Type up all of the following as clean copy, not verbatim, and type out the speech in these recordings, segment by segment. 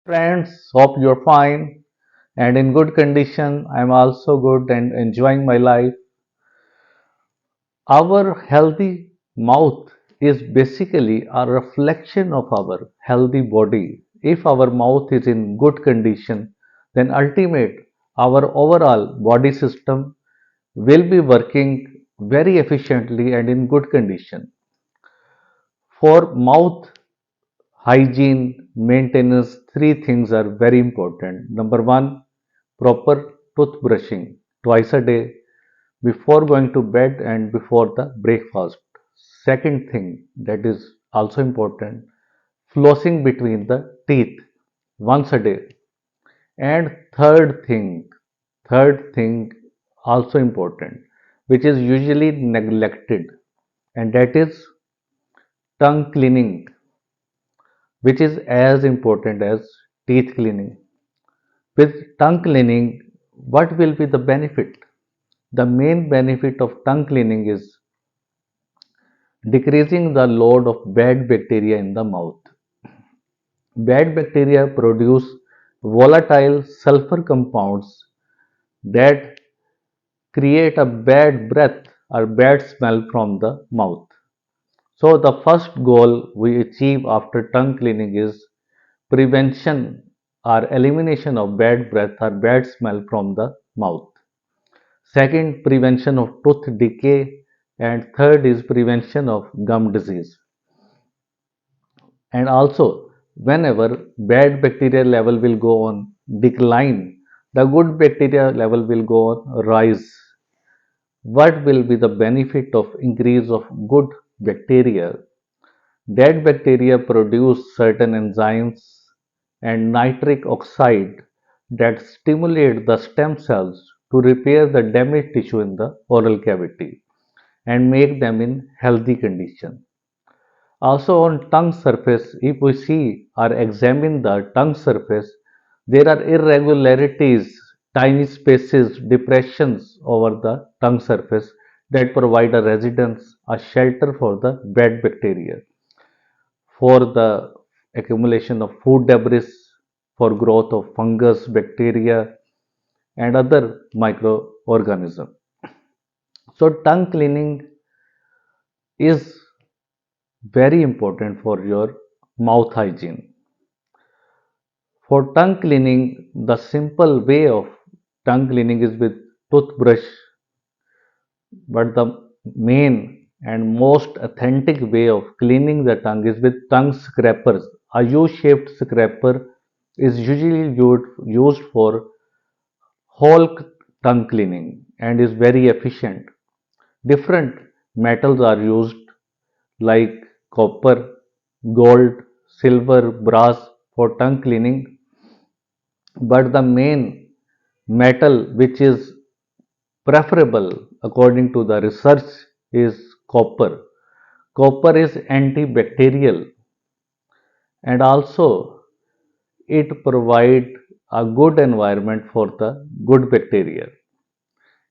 Friends, hope you're fine and in good condition. I'm also good and enjoying my life. Our healthy mouth is basically a reflection of our healthy body. If our mouth is in good condition, then ultimate our overall body system will be working very efficiently and in good condition. For mouth hygiene maintenance, three things are very important. Number one, proper toothbrushing twice a day before going to bed and before the breakfast. Second thing that is also important, flossing between the teeth once a day. And third thing also important, which is usually neglected, and that is tongue cleaning, which is as important as teeth cleaning. With tongue cleaning, what will be the benefit? The main benefit of tongue cleaning is decreasing the load of bad bacteria in the mouth. Bad bacteria produce volatile sulfur compounds that create a bad breath or bad smell from the mouth. So, the first goal we achieve after tongue cleaning is prevention or elimination of bad breath or bad smell from the mouth. Second, prevention of tooth decay, and third is prevention of gum disease. And also, whenever bad bacteria level will go on decline, the good bacteria level will go on rise. What will be the benefit of increase of good bacteria? Dead bacteria produce certain enzymes and nitric oxide that stimulate the stem cells to repair the damaged tissue in the oral cavity and make them in healthy condition. Also on tongue surface, if we see or examine the tongue surface, there are irregularities, tiny spaces, depressions over the tongue surface that provide a residence, a shelter for the bad bacteria, for the accumulation of food debris, for growth of fungus, bacteria, and other microorganisms. So tongue cleaning is very important for your mouth hygiene. For tongue cleaning, the simple way of tongue cleaning is with toothbrush, but the main and most authentic way of cleaning the tongue is with tongue scrapers. A U-shaped scraper is usually used for whole tongue cleaning and is very efficient. Different metals are used like copper, gold, silver, brass for tongue cleaning, but the main metal which is preferable according to the research is copper. Copper is antibacterial and also it provides a good environment for the good bacteria.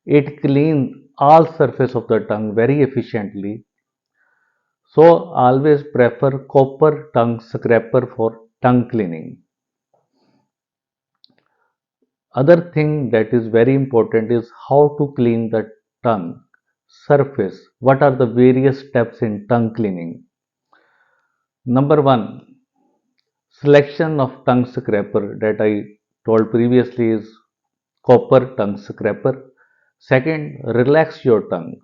It cleans all surface of the tongue very efficiently. So always prefer copper tongue scraper for tongue cleaning. Other thing that is very important is how to clean the tongue surface. What are the various steps in tongue cleaning? Number one, selection of tongue scraper that I told previously is copper tongue scraper. Second, relax your tongue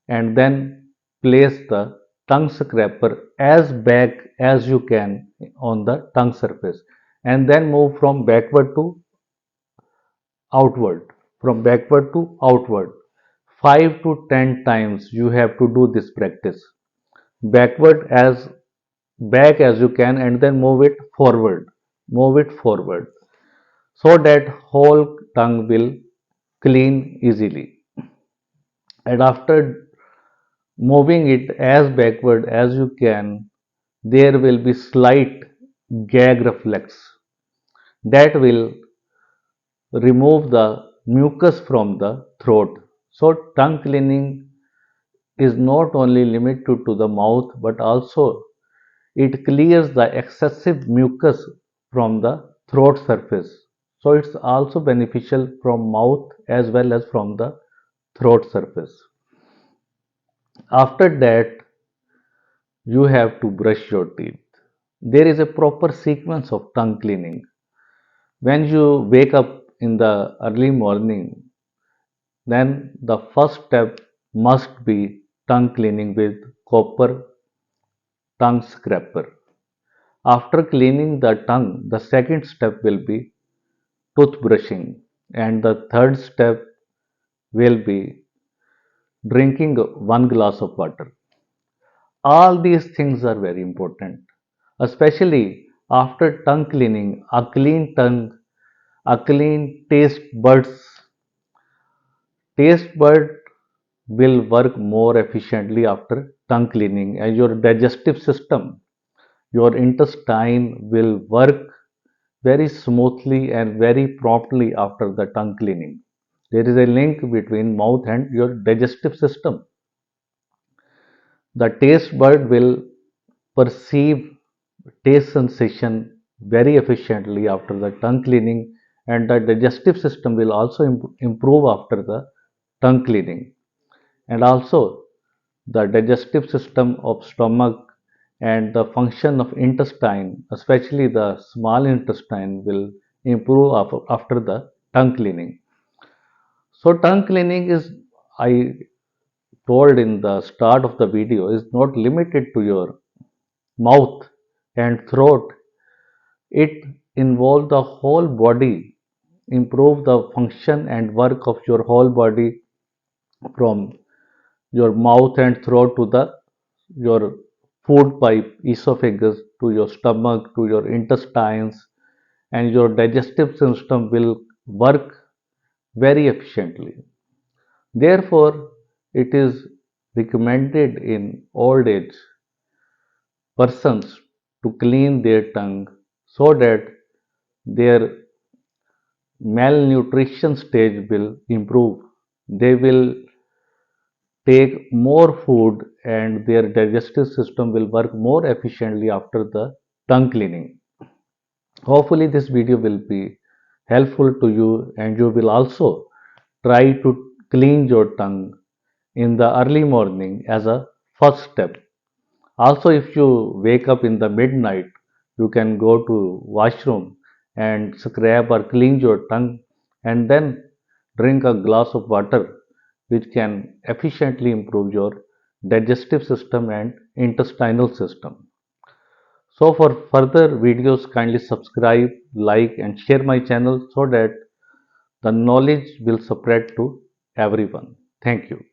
and then place the tongue scraper as back as you can on the tongue surface and then move from backward to outward, from backward to outward. 5 to 10 times you have to do this practice. Backward as back as you can and then move it forward. Move it forward so that whole tongue will clean easily. And after moving it as backward as you can, there will be slight gag reflex that will remove the mucus from the throat. So tongue cleaning is not only limited to the mouth but also it clears the excessive mucus from the throat surface. So it's also beneficial from mouth as well as from the throat surface. After that, you have to brush your teeth. There is a proper sequence of tongue cleaning. When you wake up in the early morning, then the first step must be tongue cleaning with copper tongue scraper. After cleaning the tongue, the second step will be toothbrushing, and the third step will be drinking 1 glass of water. All these things are very important, especially after tongue cleaning. A clean tongue, a clean taste bud will work more efficiently after tongue cleaning, and your digestive system, your intestine will work very smoothly and very promptly after the tongue cleaning. There is a link between mouth and your digestive system. The taste bud will perceive taste sensation very efficiently after the tongue cleaning, and the digestive system will also improve after the tongue cleaning. And also, the digestive system of stomach and the function of intestine, especially the small intestine, will improve after the tongue cleaning. So tongue cleaning is, I told in the start of the video, is not limited to your mouth and throat. It involves the whole body, improve the function and work of your whole body from your mouth and throat to the your food pipe, esophagus, to your stomach, to your intestines, and your digestive system will work very efficiently. Therefore, it is recommended in old age persons to clean their tongue so that their malnutrition stage will improve. They will take more food and their digestive system will work more efficiently after the tongue cleaning. Hopefully, this video will be helpful to you and you will also try to clean your tongue in the early morning as a first step. Also, if you wake up in the midnight, you can go to washroom and scrub or clean your tongue and then drink a glass of water which can efficiently improve your digestive system and intestinal system. So for further videos, kindly subscribe, like and share my channel so that the knowledge will spread to everyone. Thank you.